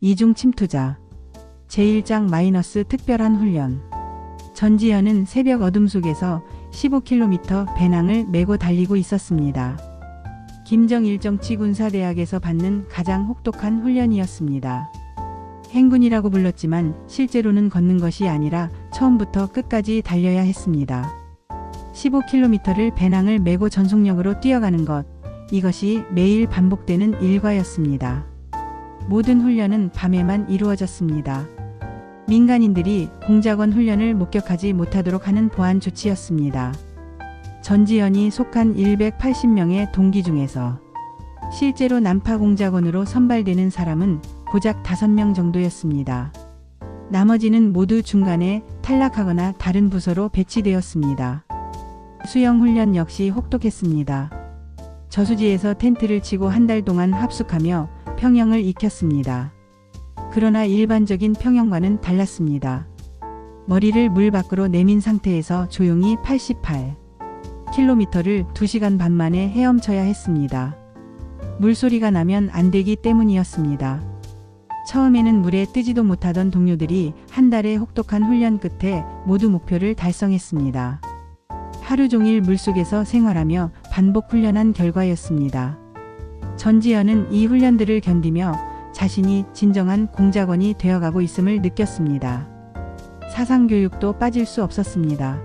이중 침투자. 제1장 특별한 훈련. 전지현은 새벽 어둠 속에서 15km 배낭을 메고 달리고 있었습니다. 김정일 정치군사대학에서 받는 가장 혹독한 훈련이었습니다. 행군이라고 불렀지만 실제로는 걷는 것이 아니라 처음부터 끝까지 달려야 했습니다. 15km를 배낭을 메고 전속력으로 뛰어가는 것, 이것이 매일 반복되는 일과였습니다. 모든 훈련은 밤에만 이루어졌습니다. 민간인들이 공작원 훈련을 목격하지 못하도록 하는 보안 조치였습니다. 전지현이 속한 180명의 동기 중에서 실제로 난파 공작원으로 선발되는 사람은 고작 5명 정도였습니다. 나머지는 모두 중간에 탈락하거나 다른 부서로 배치되었습니다. 수영 훈련 역시 혹독했습니다. 저수지에서 텐트를 치고 한 달 동안 합숙하며 평영을 익혔습니다. 그러나 일반적인 평영과는 달랐습니다. 머리를 물 밖으로 내민 상태에서 조용히 88km를 2시간 반 만에 헤엄쳐야 했습니다. 물소리가 나면 안 되기 때문이었습니다. 처음에는 물에 뜨지도 못하던 동료들이 한 달의 혹독한 훈련 끝에 모두 목표를 달성했습니다. 하루 종일 물속에서 생활하며 반복 훈련한 결과였습니다. 전지현은 이 훈련들을 견디며 자신이 진정한 공작원이 되어가고 있음을 느꼈습니다. 사상교육도 빠질 수 없었습니다.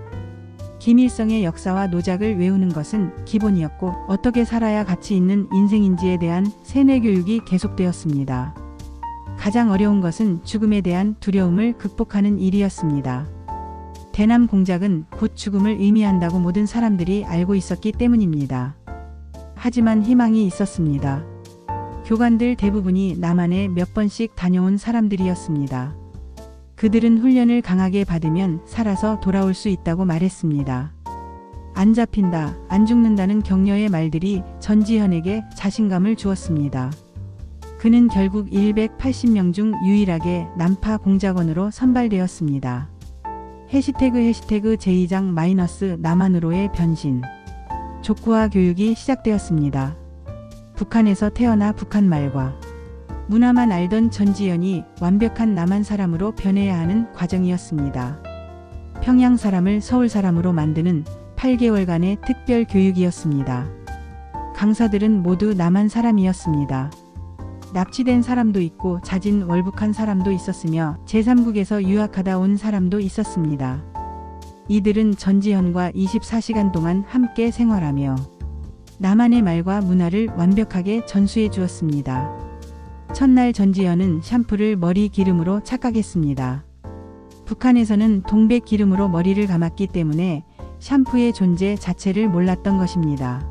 김일성의 역사와 노작을 외우는 것은 기본이었고 어떻게 살아야 가치 있는 인생인지에 대한 세뇌교육이 계속되었습니다. 가장 어려운 것은 죽음에 대한 두려움을 극복하는 일이었습니다. 대남 공작은 곧 죽음을 의미한다고 모든 사람들이 알고 있었기 때문입니다. 하지만 희망이 있었습니다. 교관들 대부분이 남한에 몇 번씩 다녀온 사람들이었습니다. 그들은 훈련을 강하게 받으면 살아서 돌아올 수 있다고 말했습니다. 안 잡힌다, 안 죽는다는 격려의 말들이 전지현에게 자신감을 주었습니다. 그는 결국 180명 중 유일하게 난파 공작원으로 선발되었습니다. #제2장 남한으로의 변신. 족구화 교육이 시작되었습니다. 북한에서 태어나 북한말과 문화만 알던 전지현이 완벽한 남한 사람으로 변해야 하는 과정이었습니다. 평양 사람을 서울 사람으로 만드는 8개월간의 특별 교육이었습니다. 강사들은 모두 남한 사람이었습니다. 납치된 사람도 있고 자진 월북한 사람도 있었으며 제3국에서 유학하다 온 사람도 있었습니다. 이들은 전지현과 24시간 동안 함께 생활하며 남한의 말과 문화를 완벽하게 전수해 주었습니다. 첫날 전지현은 샴푸를 머리 기름으로 착각했습니다. 북한에서는 동백 기름으로 머리를 감았기 때문에 샴푸의 존재 자체를 몰랐던 것입니다.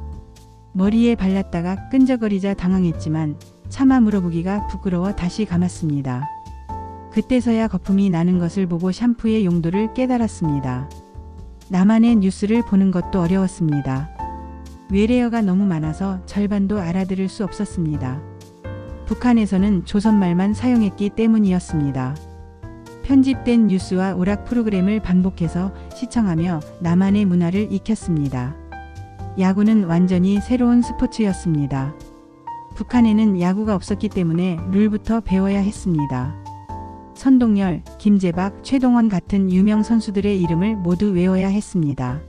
머리에 발랐다가 끈적거리자 당황했지만 차마 물어보기가 부끄러워 다시 감았습니다. 그때서야 거품이 나는 것을 보고 샴푸의 용도를 깨달았습니다. 남한의 뉴스를 보는 것도 어려웠습니다. 외래어가 너무 많아서 절반도 알아들을 수 없었습니다. 북한에서는 조선말만 사용했기 때문이었습니다. 편집된 뉴스와 오락 프로그램을 반복해서 시청하며 남한의 문화를 익혔습니다. 야구는 완전히 새로운 스포츠였습니다. 북한에는 야구가 없었기 때문에 룰부터 배워야 했습니다. 선동열, 김재박, 최동원 같은 유명 선수들의 이름을 모두 외워야 했습니다.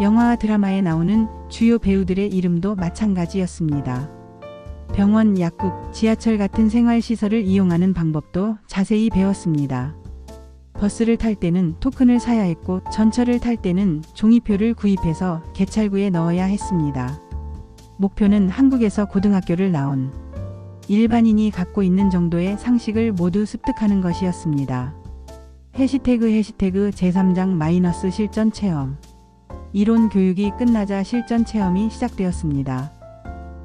영화와 드라마에 나오는 주요 배우들의 이름도 마찬가지였습니다. 병원, 약국, 지하철 같은 생활시설을 이용하는 방법도 자세히 배웠습니다. 버스를 탈 때는 토큰을 사야 했고 전철을 탈 때는 종이표를 구입해서 개찰구에 넣어야 했습니다. 목표는 한국에서 고등학교를 나온 일반인이 갖고 있는 정도의 상식을 모두 습득하는 것이었습니다. #제3장 실전 체험. 이론 교육이 끝나자 실전 체험이 시작되었습니다.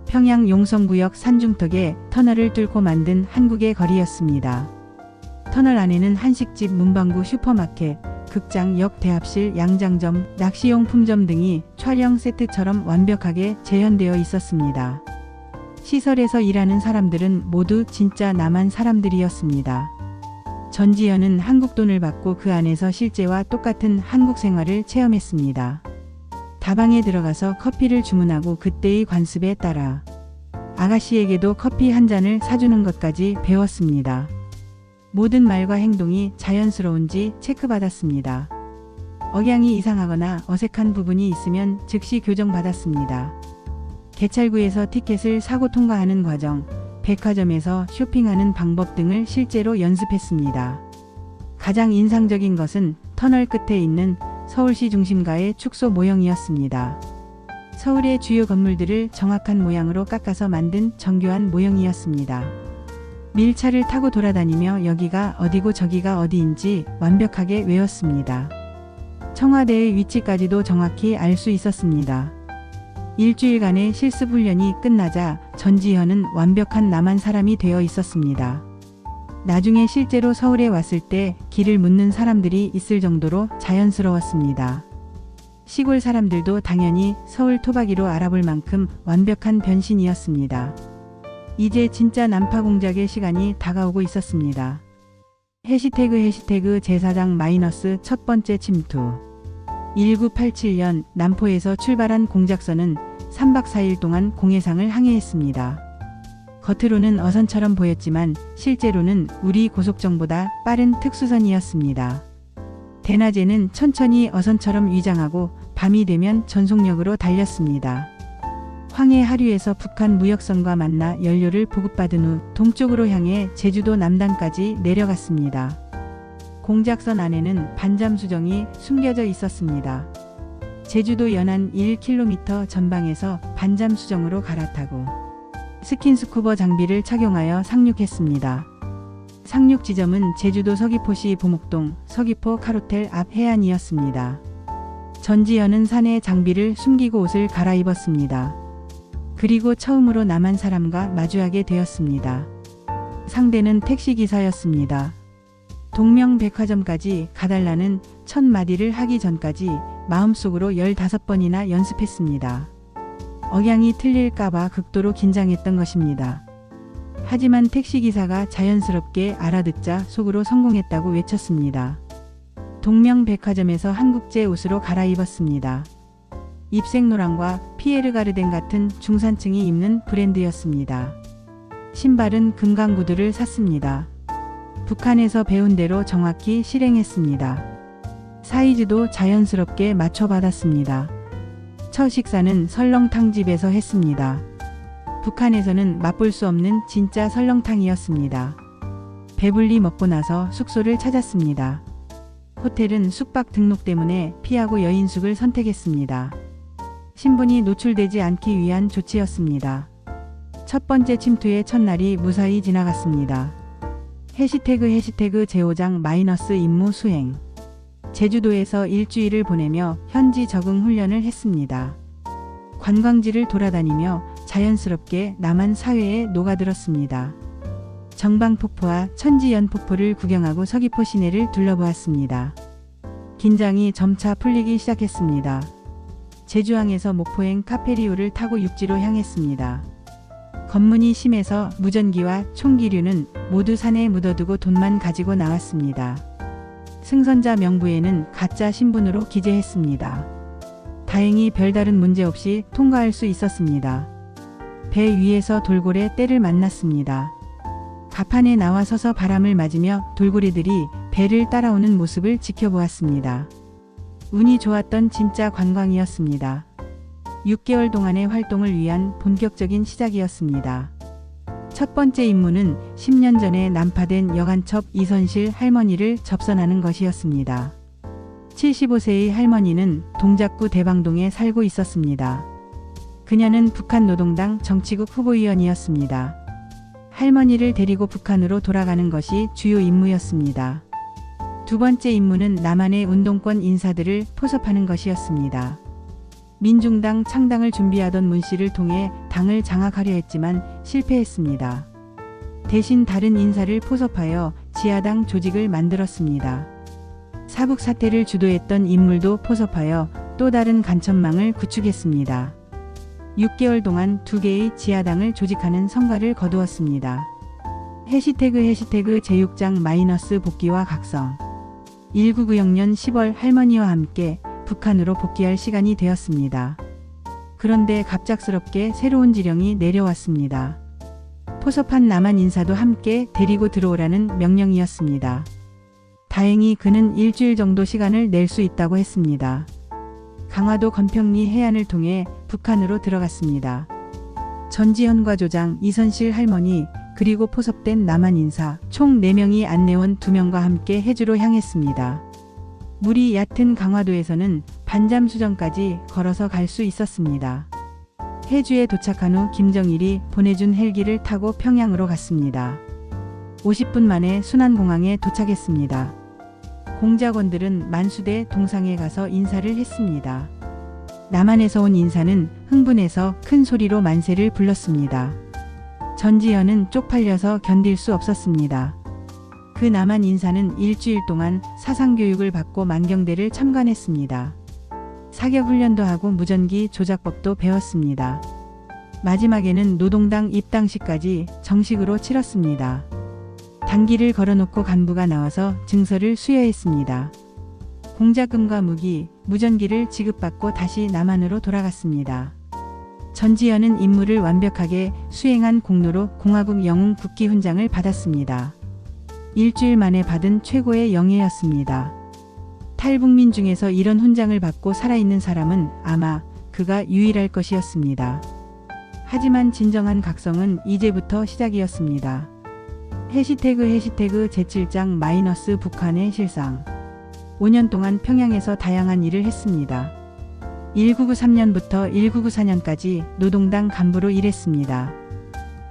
평양 용성구역 산중턱에 터널을 뚫고 만든 한국의 거리였습니다. 터널 안에는 한식집, 문방구, 슈퍼마켓, 극장, 역, 대합실, 양장점, 낚시용품점 등이 촬영 세트처럼 완벽하게 재현되어 있었습니다. 시설에서 일하는 사람들은 모두 진짜 남한 사람들이었습니다. 전지현은 한국 돈을 받고 그 안에서 실제와 똑같은 한국 생활을 체험했습니다. 다방에 들어가서 커피를 주문하고 그때의 관습에 따라 아가씨에게도 커피 한 잔을 사주는 것까지 배웠습니다. 모든 말과 행동이 자연스러운지 체크받았습니다. 억양이 이상하거나 어색한 부분이 있으면 즉시 교정받았습니다. 개찰구에서 티켓을 사고 통과하는 과정, 백화점에서 쇼핑하는 방법 등을 실제로 연습했습니다. 가장 인상적인 것은 터널 끝에 있는 서울시 중심가의 축소 모형이었습니다. 서울의 주요 건물들을 정확한 모양으로 깎아서 만든 정교한 모형이었습니다. 밀차를 타고 돌아다니며 여기가 어디고 저기가 어디인지 완벽하게 외웠습니다. 청와대의 위치까지도 정확히 알 수 있었습니다. 일주일간의 실습 훈련이 끝나자 전지현은 완벽한 남한 사람이 되어 있었습니다. 나중에 실제로 서울에 왔을 때 길을 묻는 사람들이 있을 정도로 자연스러웠습니다. 시골 사람들도 당연히 서울 토박이로 알아볼 만큼 완벽한 변신이었습니다. 이제 진짜 난파 공작의 시간이 다가오고 있었습니다. 해시태그 제사장 마이너스 첫 번째 침투. 1987년 남포에서 출발한 공작선은 3박 4일 동안 공해상을 항해했습니다. 겉으로는 어선처럼 보였지만 실제로는 우리 고속정보다 빠른 특수선이었습니다. 대낮에는 천천히 어선처럼 위장하고 밤이 되면 전속력으로 달렸습니다. 황해 하류에서 북한 무역선과 만나 연료를 보급받은 후 동쪽으로 향해 제주도 남단까지 내려갔습니다. 공작선 안에는 반잠 수정이 숨겨져 있었습니다. 제주도 연안 1km 전방에서 반잠 수정으로 갈아타고 스킨스쿠버 장비를 착용하여 상륙했습니다. 상륙 지점은 제주도 서귀포시 보목동 서귀포 카로텔 앞 해안이었습니다. 전지현은 산에 장비를 숨기고 옷을 갈아입었습니다. 그리고 처음으로 남한 사람과 마주하게 되었습니다. 상대는 택시기사였습니다. 동명백화점까지 가달라는 첫 마디를 하기 전까지 마음속으로 15번이나 연습했습니다. 억양이 틀릴까봐 극도로 긴장했던 것입니다. 하지만 택시기사가 자연스럽게 알아듣자 속으로 성공했다고 외쳤습니다. 동명백화점에서 한국제 옷으로 갈아입었습니다. 입생노랑과 피에르 가르덴 같은 중산층이 입는 브랜드였습니다. 신발은 금강구두를 샀습니다. 북한에서 배운 대로 정확히 실행했습니다. 사이즈도 자연스럽게 맞춰받았습니다. 첫 식사는 설렁탕집에서 했습니다. 북한에서는 맛볼 수 없는 진짜 설렁탕이었습니다. 배불리 먹고 나서 숙소를 찾았습니다. 호텔은 숙박 등록 때문에 피하고 여인숙을 선택했습니다. 신분이 노출되지 않기 위한 조치였습니다. 첫 번째 침투의 첫날이 무사히 지나갔습니다. 해시태그 제5장 마이너스 임무 수행. 제주도에서 일주일을 보내며 현지 적응 훈련을 했습니다. 관광지를 돌아다니며 자연스럽게 남한 사회에 녹아들었습니다. 정방폭포와 천지연폭포를 구경하고 서귀포 시내를 둘러보았습니다. 긴장이 점차 풀리기 시작했습니다. 제주항에서 목포행 카페리오를 타고 육지로 향했습니다. 검문이 심해서 무전기와 총기류는 모두 산에 묻어두고 돈만 가지고 나왔습니다. 승선자 명부에는 가짜 신분으로 기재했습니다. 다행히 별다른 문제 없이 통과할 수 있었습니다. 배 위에서 돌고래 떼를 만났습니다. 갑판에 나와 서서 바람을 맞으며 돌고래들이 배를 따라오는 모습을 지켜보았습니다. 운이 좋았던 진짜 관광이었습니다. 6개월 동안의 활동을 위한 본격적인 시작이었습니다. 첫 번째 임무는 10년 전에 난파된 여간첩 이선실 할머니를 접선하는 것이었습니다. 75세의 할머니는 동작구 대방동에 살고 있었습니다. 그녀는 북한 노동당 정치국 후보위원이었습니다. 할머니를 데리고 북한으로 돌아가는 것이 주요 임무였습니다. 두 번째 임무는 남한의 운동권 인사들을 포섭하는 것이었습니다. 민중당 창당을 준비하던 문 씨를 통해 당을 장악하려 했지만 실패했습니다. 대신 다른 인사를 포섭하여 지하당 조직을 만들었습니다. 사북 사태를 주도했던 인물도 포섭하여 또 다른 간첩망을 구축했습니다. 6개월 동안 2개의 지하당을 조직하는 성과를 거두었습니다. 해시태그 제6장 마이너스 복귀와 각성. 1990년 10월 할머니와 함께 북한으로 복귀할 시간이 되었습니다. 그런데 갑작스럽게 새로운 지령이 내려왔습니다. 포섭한 남한 인사도 함께 데리고 들어오라는 명령이었습니다. 다행히 그는 일주일 정도 시간을 낼 수 있다고 했습니다. 강화도 건평리 해안을 통해 북한으로 들어갔습니다. 전지현과 조장, 이선실 할머니, 그리고 포섭된 남한 인사 총 4명이 안내원 2명과 함께 해주로 향했습니다. 물이 얕은 강화도에서는 반잠수정까지 걸어서 갈 수 있었습니다. 해주에 도착한 후 김정일이 보내준 헬기를 타고 평양으로 갔습니다. 50분 만에 순안공항에 도착했습니다. 공작원들은 만수대 동상에 가서 인사를 했습니다. 남한에서 온 인사는 흥분해서 큰 소리로 만세를 불렀습니다. 전지현은 쪽팔려서 견딜 수 없었습니다. 그 남한 인사는 일주일 동안 사상교육을 받고 만경대를 참관했습니다. 사격훈련도 하고 무전기 조작법도 배웠습니다. 마지막에는 노동당 입당식까지 정식으로 치렀습니다. 단기를 걸어놓고 간부가 나와서 증서를 수여했습니다. 공작금과 무기, 무전기를 지급받고 다시 남한으로 돌아갔습니다. 전지현은 임무를 완벽하게 수행한 공로로 공화국 영웅 국기훈장을 받았습니다. 일주일 만에 받은 최고의 영예였습니다. 탈북민 중에서 이런 훈장을 받고 살아있는 사람은 아마 그가 유일할 것이었습니다. 하지만 진정한 각성은 이제부터 시작이었습니다. 해시태그 제7장 북한의 실상. 5년 동안 평양에서 다양한 일을 했습니다. 1993년부터 1994년까지 노동당 간부로 일했습니다.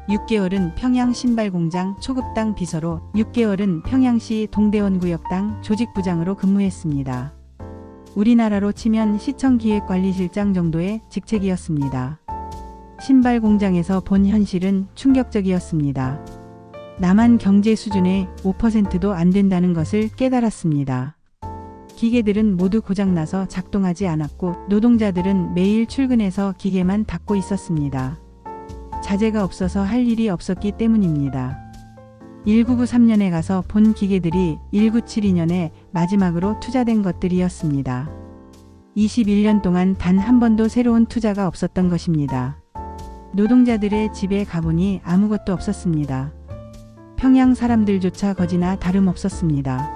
6개월은 평양 신발공장 초급당 비서로, 6개월은 평양시 동대원구역당 조직부장으로 근무했습니다. 우리나라로 치면 시청기획관리실장 정도의 직책이었습니다. 신발공장에서 본 현실은 충격적이었습니다. 남한 경제 수준의 5%도 안 된다는 것을 깨달았습니다. 기계들은 모두 고장나서 작동하지 않았고 노동자들은 매일 출근해서 기계만 닦고 있었습니다. 자재가 없어서 할 일이 없었기 때문입니다. 1993년에 가서 본 기계들이 1972년에 마지막으로 투자된 것들이었습니다. 21년 동안 단 한 번도 새로운 투자가 없었던 것입니다. 노동자들의 집에 가보니 아무것도 없었습니다. 평양 사람들조차 거지나 다름없었습니다.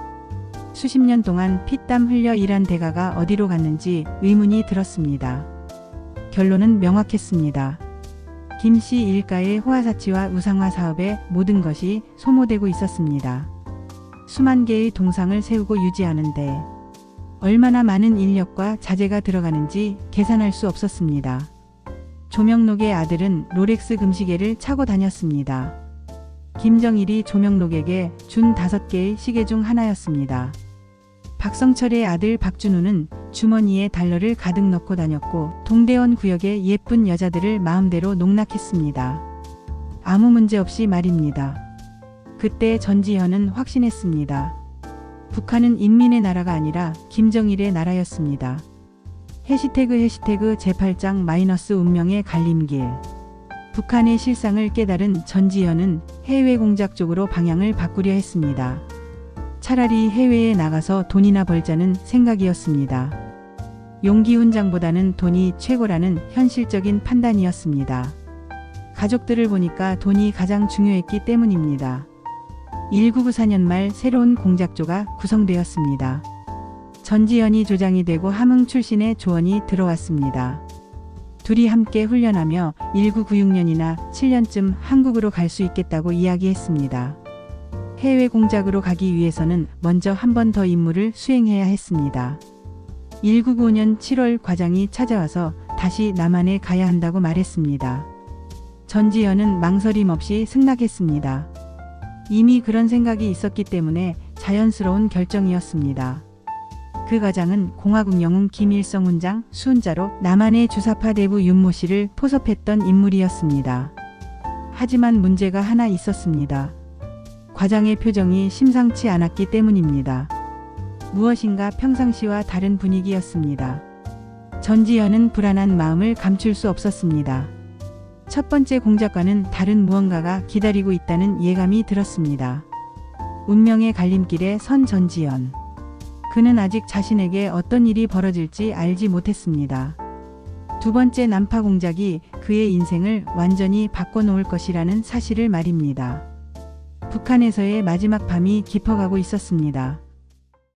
수십 년 동안 피땀 흘려 일한 대가가 어디로 갔는지 의문이 들었습니다. 결론은 명확했습니다. 김씨 일가의 호화사치와 우상화 사업에 모든 것이 소모되고 있었습니다. 수만 개의 동상을 세우고 유지하는데 얼마나 많은 인력과 자재가 들어가는지 계산할 수 없었습니다. 조명록의 아들은 롤렉스 금시계를 차고 다녔습니다. 김정일이 조명록에게 준 5개의 시계 중 하나였습니다. 박성철의 아들 박준우는 주머니에 달러를 가득 넣고 다녔고 동대원 구역의 예쁜 여자들을 마음대로 농락했습니다. 아무 문제 없이 말입니다. 그때 전지현은 확신했습니다. 북한은 인민의 나라가 아니라 김정일의 나라였습니다. 해시태그 제8장 운명의 갈림길. 북한의 실상을 깨달은 전지현은 해외 공작 쪽으로 방향을 바꾸려 했습니다. 차라리 해외에 나가서 돈이나 벌자는 생각이었습니다. 용기 훈장보다는 돈이 최고라는 현실적인 판단이었습니다. 가족들을 보니까 돈이 가장 중요했기 때문입니다. 1994년 말 새로운 공작조가 구성되었습니다. 전지현이 조장이 되고 함흥 출신의 조원이 들어왔습니다. 둘이 함께 훈련하며 1996년이나 7년쯤 한국으로 갈 수 있겠다고 이야기했습니다. 해외 공작으로 가기 위해서는 먼저 한 번 더 임무를 수행해야 했습니다. 1995년 7월 과장이 찾아와서 다시 남한에 가야 한다고 말했습니다. 전지현은 망설임 없이 승낙했습니다. 이미 그런 생각이 있었기 때문에 자연스러운 결정이었습니다. 그 과장은 공화국 영웅 김일성 훈장 수훈자로 남한의 주사파 대부 윤모 씨를 포섭했던 인물이었습니다. 하지만 문제가 하나 있었습니다. 과장의 표정이 심상치 않았기 때문입니다. 무엇인가 평상시와 다른 분위기였습니다. 전지현은 불안한 마음을 감출 수 없었습니다. 첫 번째 공작과는 다른 무언가가 기다리고 있다는 예감이 들었습니다. 운명의 갈림길에 선 전지현. 그는 아직 자신에게 어떤 일이 벌어질지 알지 못했습니다. 두 번째 난파 공작이 그의 인생을 완전히 바꿔놓을 것이라는 사실을 말입니다. 북한에서의 마지막 밤이 깊어가고 있었습니다.